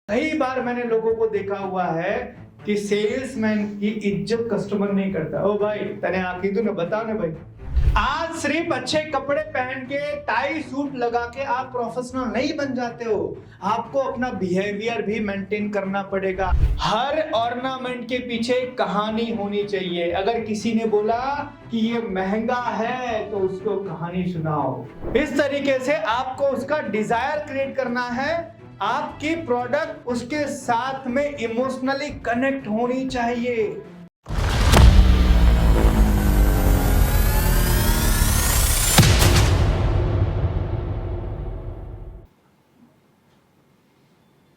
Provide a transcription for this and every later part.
कई बार मैंने लोगों को देखा हुआ है कि सेल्समैन की इज्जत कस्टमर नहीं करता। ओ भाई तने आखी तू ना बता ना भाई, आज सिर्फ अच्छे कपड़े पहन के टाई सूट लगा के आप प्रोफेशनल नहीं बन जाते हो। आपको अपना बिहेवियर भी मेंटेन करना पड़ेगा। हर ऑर्नामेंट के पीछे एक कहानी होनी चाहिए। अगर किसी ने बोला कि ये महंगा है तो उसको कहानी सुनाओ। इस तरीके से आपको उसका डिजायर क्रिएट करना है। आपकी प्रोडक्ट उसके साथ में इमोशनली कनेक्ट होनी चाहिए।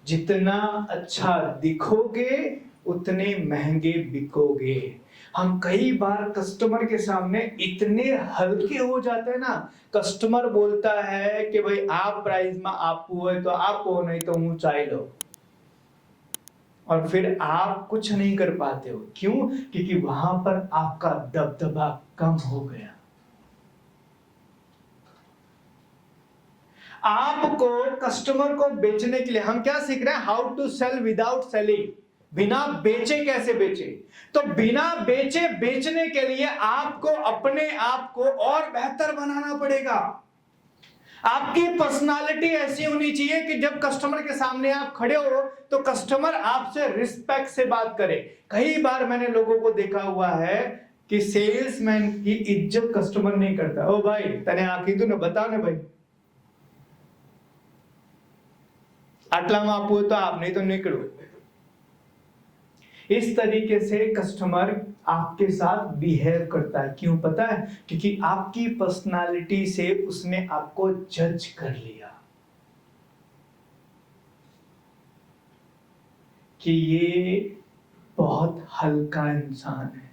जितना अच्छा दिखोगे उतने महंगे बिकोगे। हम कई बार कस्टमर के सामने इतने हल्के हो जाते हैं ना। कस्टमर बोलता है कि भाई आप प्राइस में आपू है तो आपो, नहीं तो ऊंचाई लो, और फिर आप कुछ नहीं कर पाते हो। क्यों? क्योंकि वहां पर आपका दबदबा कम हो गया। आपको कस्टमर को बेचने के लिए हम क्या सीख रहे हैं? How to sell without selling. बिना बेचे कैसे बेचे। तो बिना बेचे बेचने के लिए आपको अपने आप को और बेहतर बनाना पड़ेगा। आपकी पर्सनालिटी ऐसी होनी चाहिए कि जब कस्टमर के सामने आप खड़े हो तो कस्टमर आपसे रिस्पेक्ट से बात करे। कई बार मैंने लोगों को देखा हुआ है कि सेल्समैन की इज्जत कस्टमर नहीं करता। ओ भाई तने आखी तू ना बता ना भाई, आटलाમાં આપવું तो आप, नहीं तो निकलो। इस तरीके से कस्टमर आपके साथ बिहेव करता है। क्यों पता है? क्योंकि आपकी पर्सनालिटी से उसने आपको जज कर लिया कि ये बहुत हल्का इंसान है,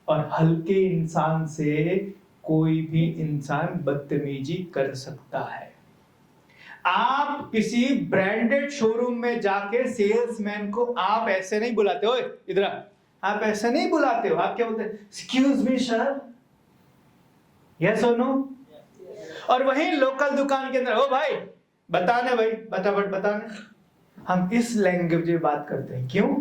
और हल्के इंसान से कोई भी इंसान बदतमीजी कर सकता है। आप किसी ब्रांडेड शोरूम में जाके सेल्समैन को आप ऐसे नहीं बुलाते, ओए इधर आ, आप ऐसे नहीं बुलाते हो। आप क्या बोलते हैं? एक्सक्यूज मी सर, यस और नो। और वहीं लोकल दुकान के अंदर, ओ भाई बताने भाई, फटाफट बताने। हम इस लैंग्वेज में बात करते हैं। क्यों?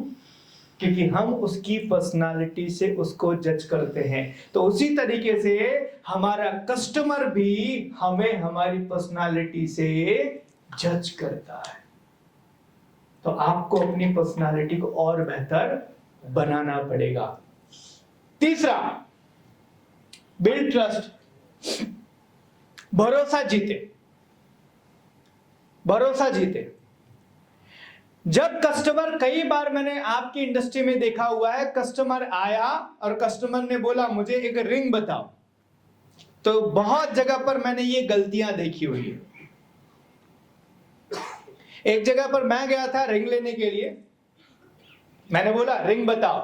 क्योंकि हम उसकी पर्सनालिटी से उसको जज करते हैं। तो उसी तरीके से हमारा कस्टमर भी हमें हमारी पर्सनालिटी से जज करता है। तो आपको अपनी पर्सनालिटी को और बेहतर बनाना पड़ेगा। तीसरा, बिल्ड ट्रस्ट। भरोसा जीते, भरोसा जीते। जब कस्टमर, कई बार मैंने आपकी इंडस्ट्री में देखा हुआ है, कस्टमर आया और कस्टमर ने बोला मुझे एक रिंग बताओ। तो बहुत जगह पर मैंने ये गलतियां देखी हुई है। एक जगह पर मैं गया था रिंग लेने के लिए, मैंने बोला रिंग बताओ,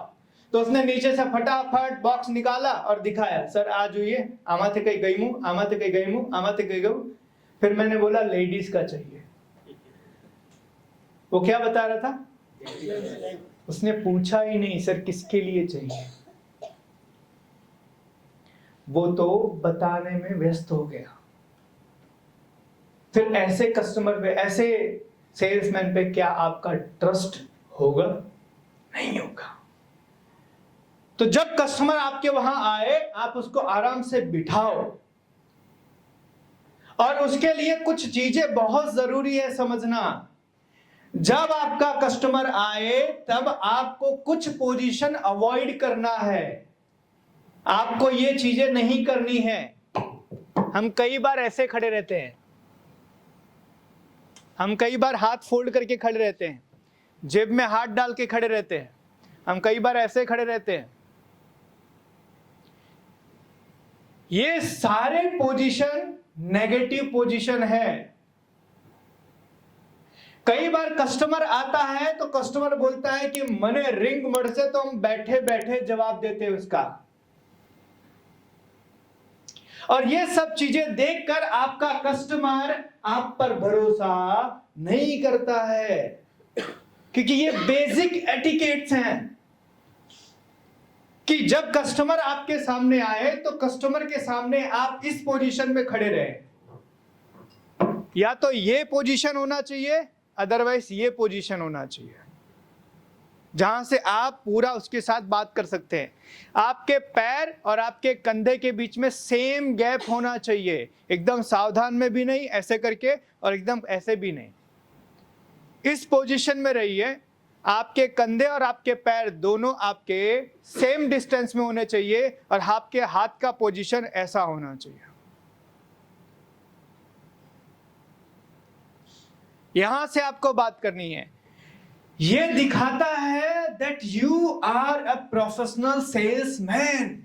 तो उसने नीचे से फटाफट बॉक्स निकाला और दिखाया, सर आज हुई है, आमाते कहीं गई मुंह, आमाते कहीं गई मुंह, आमाते कहीं गई। फिर मैंने बोला लेडीज का चाहिए। वो क्या बता रहा था? उसने पूछा ही नहीं सर किसके लिए चाहिए, वो तो बताने में व्यस्त हो गया। फिर ऐसे कस्टमर पे, ऐसे सेल्समैन पे क्या आपका ट्रस्ट होगा? नहीं होगा। तो जब कस्टमर आपके वहां आए, आप उसको आराम से बिठाओ, और उसके लिए कुछ चीजें बहुत जरूरी है समझना। जब आपका कस्टमर आए तब आपको कुछ पोजीशन अवॉइड करना है। आपको ये चीजें नहीं करनी है। हम कई बार ऐसे खड़े रहते हैं, हम कई बार हाथ फोल्ड करके खड़े रहते हैं, जेब में हाथ डाल के खड़े रहते हैं, हम कई बार ऐसे खड़े रहते हैं। ये सारे पोजीशन नेगेटिव पोजीशन है। कई बार कस्टमर आता है तो कस्टमर बोलता है कि मने रिंग मर से, तो हम बैठे बैठे जवाब देते हैं उसका। और ये सब चीजें देखकर आपका कस्टमर आप पर भरोसा नहीं करता है, क्योंकि ये बेसिक एटिकेट्स हैं कि जब कस्टमर आपके सामने आए तो कस्टमर के सामने आप इस पोजीशन में खड़े रहे। या तो ये पोजीशन होना चाहिए, अदरवाइज ये पोजीशन होना चाहिए जहां से आप पूरा उसके साथ बात कर सकते हैं। आपके पैर और आपके कंधे के बीच में सेम गैप होना चाहिए, एकदम सावधान में भी नहीं ऐसे करके और एकदम ऐसे भी नहीं। इस पोजीशन में रहिए, आपके कंधे और आपके पैर दोनों आपके सेम डिस्टेंस में होने चाहिए और आपके हाथ का पोजीशन ऐसा होना चाहिए। यहां से आपको बात करनी है। यह दिखाता है that you are a professional salesman.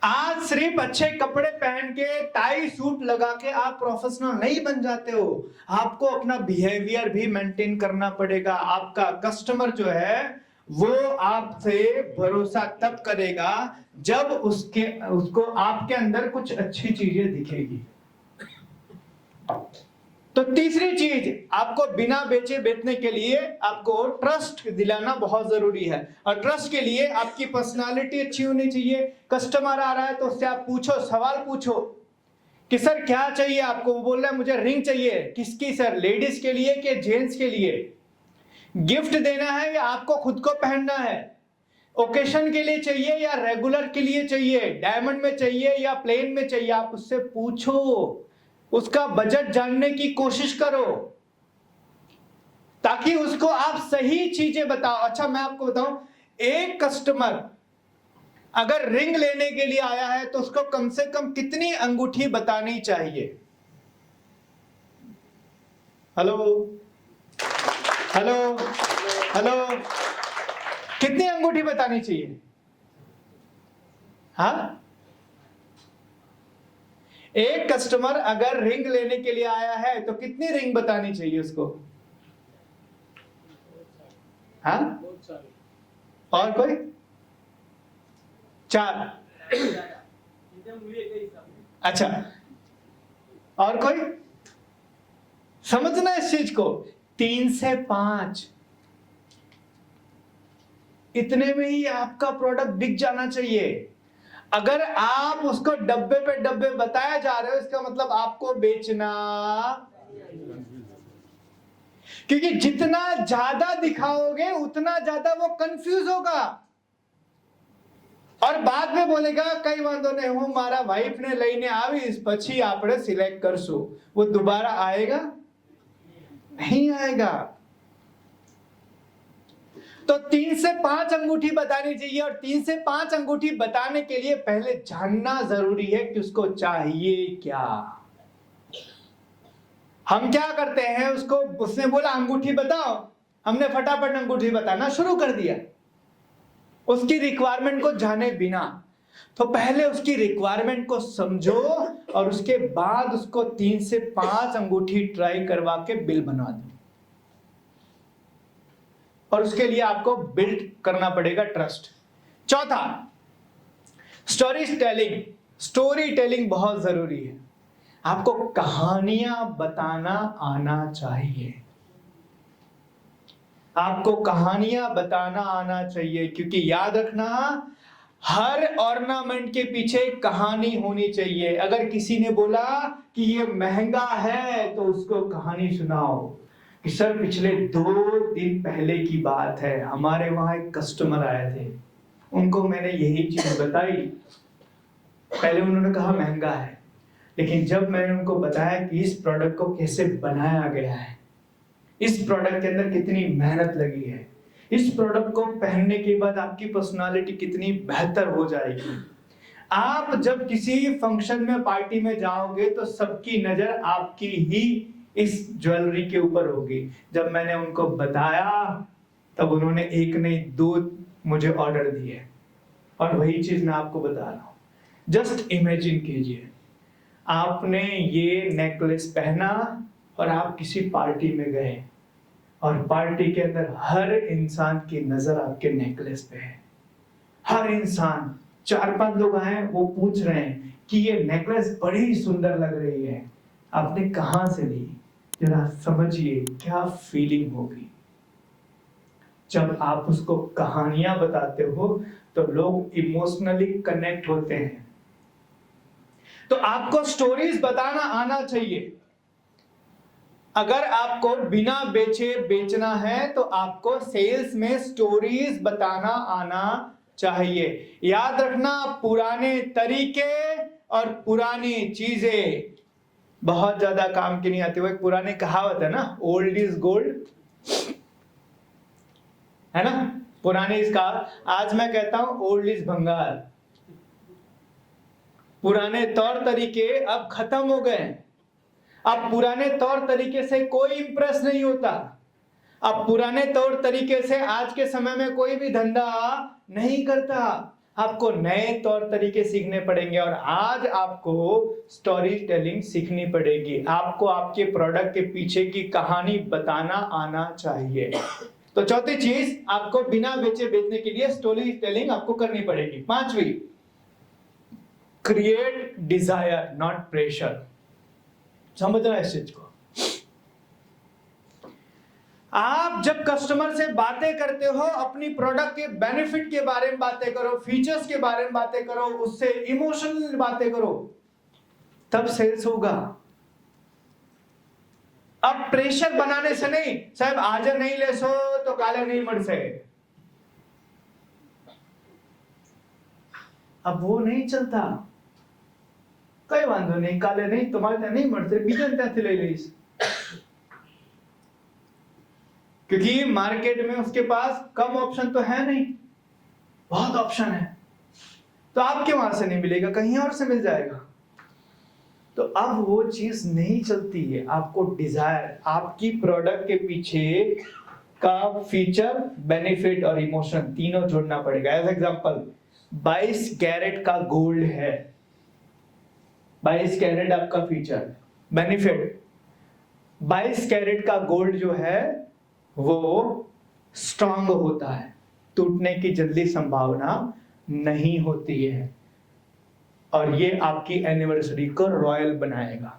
आज सिर्फ अच्छे कपड़े पहन के टाई सूट लगा के आप प्रोफेशनल नहीं बन जाते हो, आपको अपना बिहेवियर भी मेंटेन करना पड़ेगा। आपका कस्टमर जो है वो आपसे भरोसा तब करेगा जब उसको आपके अंदर कुछ अच्छी चीजें दिखेगी। तो तीसरी चीज, आपको बिना बेचे बेचने के लिए आपको ट्रस्ट दिलाना बहुत जरूरी है। और ट्रस्ट के लिए आपकी पर्सनालिटी अच्छी होनी चाहिए। कस्टमर आ रहा है तो उससे आप पूछो, सवाल पूछो कि सर क्या चाहिए आपको। वो बोल रहा है मुझे रिंग चाहिए। किसकी सर, लेडीज के लिए कि जेंट्स के लिए? गिफ्ट देना है या आपको खुद को पहनना है? ओकेशन के लिए चाहिए या रेगुलर के लिए चाहिए? डायमंड में चाहिए या प्लेन में चाहिए? आप उससे पूछो, उसका बजट जानने की कोशिश करो ताकि उसको आप सही चीजें बताओ। अच्छा मैं आपको बताऊं, एक कस्टमर अगर रिंग लेने के लिए आया है तो उसको कम से कम कितनी अंगूठी बतानी चाहिए? हेलो हेलो हेलो, कितनी अंगूठी बतानी चाहिए? हाँ, एक कस्टमर अगर रिंग लेने के लिए आया है तो कितनी रिंग बतानी चाहिए उसको? हाँ, और कोई? 4। अच्छा, और कोई? समझना इस चीज को, 3 से 5, इतने में ही आपका प्रोडक्ट बिक जाना चाहिए। अगर आप उसको डब्बे पे डब्बे बताया जा रहे हो, इसका मतलब आपको बेचना, क्योंकि जितना ज्यादा दिखाओगे उतना ज्यादा वो कंफ्यूज होगा और बाद में बोलेगा कई वांधो नहीं, हूं मारा वाइफ ने लईने आवीस પછી આપણે सिलेक्ट करसू। वो दोबारा आएगा नहीं आएगा। तो 3 से 5 अंगूठी बतानी चाहिए और 3 से 5 अंगूठी बताने के लिए पहले जानना जरूरी है कि उसको चाहिए क्या। हम क्या करते हैं, उसने बोला अंगूठी बताओ, हमने फटाफट अंगूठी बताना शुरू कर दिया उसकी रिक्वायरमेंट को जाने बिना। तो पहले उसकी रिक्वायरमेंट को समझो और उसके बाद उसको 3 से 5 अंगूठी ट्राई करवा के बिल बनवा दो। और उसके लिए आपको बिल्ड करना पड़ेगा ट्रस्ट। चौथा, स्टोरी टेलिंग बहुत जरूरी है। आपको कहानियां बताना आना चाहिए। आपको कहानियां बताना आना चाहिए, क्योंकि याद रखना हर ऑर्नामेंट के पीछे एक कहानी होनी चाहिए। अगर किसी ने बोला कि ये महंगा है तो उसको कहानी सुनाओ कि सर पिछले 2 दिन पहले की बात है, हमारे वहां एक कस्टमर आए थे, उनको मैंने यही चीज बताई। पहले उन्होंने कहा महंगा है, लेकिन जब मैंने उनको बताया कि इस प्रोडक्ट को कैसे बनाया गया है, इस प्रोडक्ट के अंदर कितनी मेहनत लगी है, इस प्रोडक्ट को पहनने के बाद आपकी पर्सनालिटी कितनी बेहतर हो जाएगी। आप जब किसी फंक्शन में, पार्टी में जाओगे तो सबकी नजर आपकी ही इस ज्वेलरी के ऊपर होगी। जब मैंने उनको बताया तब उन्होंने 1 नहीं 2 मुझे ऑर्डर दिए। और वही चीज मैं आपको बता रहा हूं। जस्ट इमेजिन कीजिए, आपने ये नेकलेस पहना और आप किसी पार्टी में गए और पार्टी के अंदर हर इंसान की नजर आपके नेकलेस पे है। हर इंसान, 4-5 लोग आए, वो पूछ रहे हैं कि ये नेकलेस बड़ी सुंदर लग रही है, आपने कहां से ली? जरा समझिए क्या फीलिंग होगी। जब आप उसको कहानियां बताते हो तो लोग इमोशनली कनेक्ट होते हैं। तो आपको स्टोरीज बताना आना चाहिए। अगर आपको बिना बेचे बेचना है तो आपको सेल्स में स्टोरीज बताना आना चाहिए। याद रखना, पुराने तरीके और पुरानी चीजें बहुत ज्यादा काम की नहीं आती। वो एक पुरानी कहावत है ना, ओल्ड इज गोल्ड, है ना, पुरानी इसका। आज मैं कहता हूं ओल्ड इज भंगार। पुराने तौर तरीके अब खत्म हो गए। अब पुराने तौर तरीके से कोई इंप्रेस नहीं होता। अब पुराने तौर तरीके से आज के समय में कोई भी धंधा नहीं करता। आपको नए तौर तरीके सीखने पड़ेंगे और आज आपको स्टोरी टेलिंग सीखनी पड़ेगी। आपको आपके प्रोडक्ट के पीछे की कहानी बताना आना चाहिए। तो चौथी चीज, आपको बिना बेचे बेचने के लिए स्टोरी टेलिंग आपको करनी पड़ेगी। पांचवी, क्रिएट डिजायर नॉट प्रेशर। समझना इस चीज को। आप जब कस्टमर से बातें करते हो, अपनी प्रोडक्ट के बेनिफिट के बारे में बातें करो, फीचर्स के बारे में बातें करो, उससे इमोशनल बातें करो, तब सेल्स होगा। अब प्रेशर बनाने से नहीं, साहब आज नहीं ले सो तो काले नहीं मर से, अब वो नहीं चलता। कई वांधो नहीं, काले नहीं तुम्हारे नहीं मरते, बीजन त्याथे ले लीस। क्योंकि मार्केट में उसके पास कम ऑप्शन तो है नहीं, बहुत ऑप्शन है, तो आपके वहां से नहीं मिलेगा, कहीं और से मिल जाएगा। तो अब वो चीज नहीं चलती है। आपको डिजायर, आपकी प्रोडक्ट के पीछे का फीचर, बेनिफिट और इमोशन तीनों जोड़ना पड़ेगा। एज एग्जांपल, 22 कैरेट का गोल्ड है, 22 कैरेट आपका फीचर, बेनिफिट 22 कैरेट का गोल्ड जो है वो स्ट्रांग होता है, टूटने की जल्दी संभावना नहीं होती है, और ये आपकी एनिवर्सरी को रॉयल बनाएगा,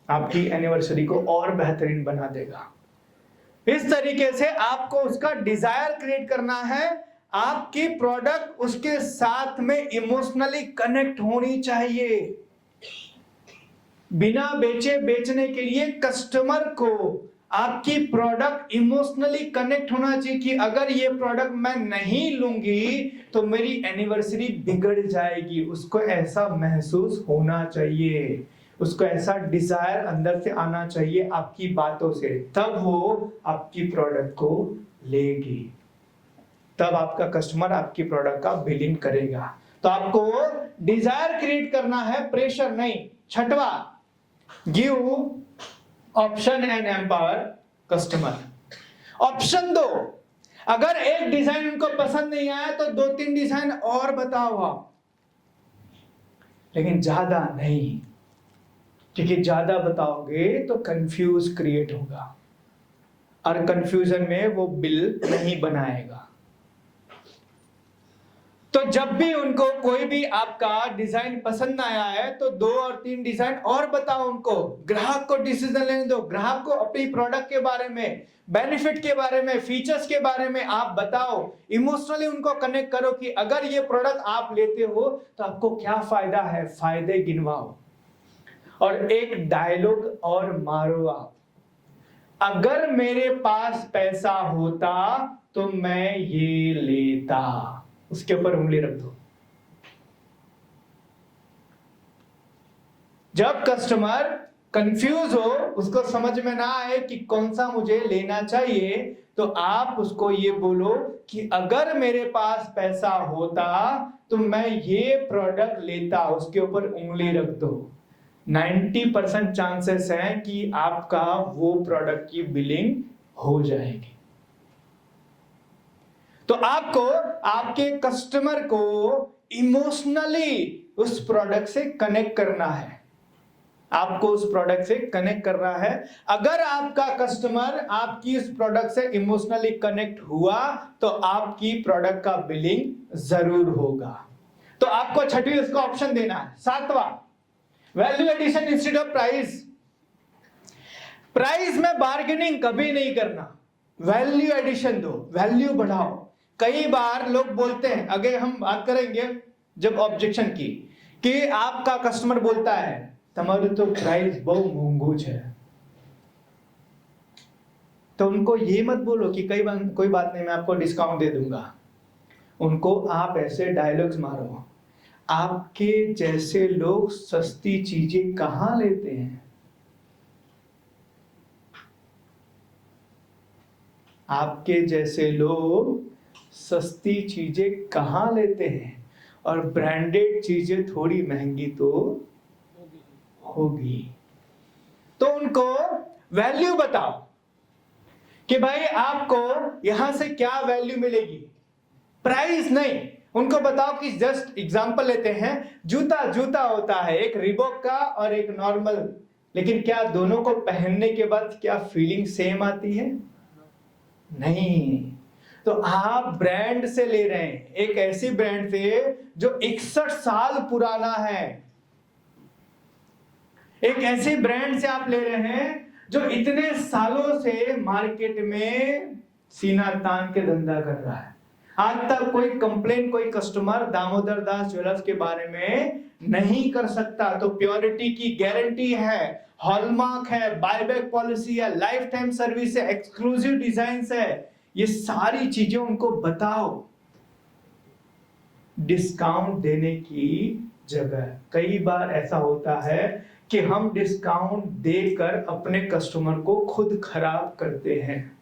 आपकी एनिवर्सरी को और बेहतरीन बना देगा। इस तरीके से आपको उसका डिजायर क्रिएट करना है। आपकी प्रोडक्ट उसके साथ में इमोशनली कनेक्ट होनी चाहिए। बिना बेचे बेचने के लिए कस्टमर को आपकी प्रोडक्ट इमोशनली कनेक्ट होना चाहिए कि अगर ये प्रोडक्ट मैं नहीं लूंगी तो मेरी एनिवर्सरी बिगड़ जाएगी। उसको ऐसा महसूस होना चाहिए, उसको ऐसा डिजायर अंदर से आना चाहिए आपकी बातों से, तब वो आपकी प्रोडक्ट को लेगी, तब आपका कस्टमर आपकी प्रोडक्ट का बिलिंग करेगा। तो आपको डिजायर क्रिएट करना है, प्रेशर नहीं। छठवा, give option and empower customer. Option दो। अगर एक डिजाइन उनको पसंद नहीं आया तो 2-3 डिजाइन और बताओ आप, लेकिन ज्यादा नहीं, क्योंकि ज्यादा बताओगे तो कंफ्यूज क्रिएट होगा और कंफ्यूजन में वो बिल नहीं बनाएगा। तो जब भी उनको कोई भी आपका डिजाइन पसंद आया है तो 2 और 3 डिजाइन और बताओ उनको। ग्राहक को डिसीजन लेने दो, ग्राहक को अपनी प्रोडक्ट के बारे में, बेनिफिट के बारे में, फीचर्स के बारे में आप बताओ। इमोशनली उनको कनेक्ट करो कि अगर ये प्रोडक्ट आप लेते हो तो आपको क्या फायदा है, फायदे गिनवाओ। और एक डायलॉग और मारो आप, अगर मेरे पास पैसा होता तो मैं ये लेता, उसके ऊपर उंगली रख दो। जब कस्टमर कंफ्यूज हो, उसको समझ में ना आए कि कौन सा मुझे लेना चाहिए, तो आप उसको ये बोलो कि अगर मेरे पास पैसा होता तो मैं ये प्रोडक्ट लेता, उसके ऊपर उंगली रख दो। 90% चांसेस हैं कि आपका वो प्रोडक्ट की बिलिंग हो जाएगी। तो आपको आपके कस्टमर को इमोशनली उस प्रोडक्ट से कनेक्ट करना है, आपको उस प्रोडक्ट से कनेक्ट करना है। अगर आपका कस्टमर आपकी इस प्रोडक्ट से इमोशनली कनेक्ट हुआ तो आपकी प्रोडक्ट का बिलिंग जरूर होगा। तो आपको छठवीं उसका ऑप्शन देना है। सातवां, value addition instead of price. Price में बार्गेनिंग कभी नहीं करना, वैल्यू एडिशन दो, वैल्यू बढ़ाओ। कई बार लोग बोलते हैं, आगे हम बात करेंगे जब ऑब्जेक्शन की, कि आपका कस्टमर बोलता है તમારું तो प्राइस बहुत महंगू है, तो उनको ये मत बोलो कि कोई बात नहीं, मैं आपको डिस्काउंट दे दूंगा। उनको आप ऐसे डायलॉग्स मारो, आपके जैसे लोग सस्ती चीजें कहां लेते हैं? आपके जैसे लोग सस्ती चीजें कहां लेते हैं? और ब्रांडेड चीजें थोड़ी महंगी तो होगी। तो उनको वैल्यू बताओ कि भाई आपको यहां से क्या वैल्यू मिलेगी, प्राइस नहीं। उनको बताओ कि जस्ट एग्जांपल लेते हैं, जूता होता है एक रिबॉक का और एक नॉर्मल, लेकिन क्या दोनों को पहनने के बाद क्या फीलिंग सेम आती है? नहीं। तो आप ब्रांड से ले रहे हैं, एक ऐसी ब्रांड से जो 61 साल पुराना है। एक ऐसी ब्रांड से आप ले रहे हैं जो इतने सालों से मार्केट में सीना तान के धंधा कर रहा है। आज तक कोई कंप्लेन, कोई कस्टमर दामोदर दास ज्वेलर्स के बारे में नहीं कर सकता। तो प्योरिटी की गारंटी है, हॉलमार्क है, बायबैक पॉलिसी है, लाइफ टाइम सर्विस है, एक्सक्लूसिव डिजाइन्स है। ये सारी चीजें उनको बताओ। डिस्काउंट देने की जगह कई बार ऐसा होता है कि हम डिस्काउंट देकर अपने कस्टमर को खुद खराब करते हैं।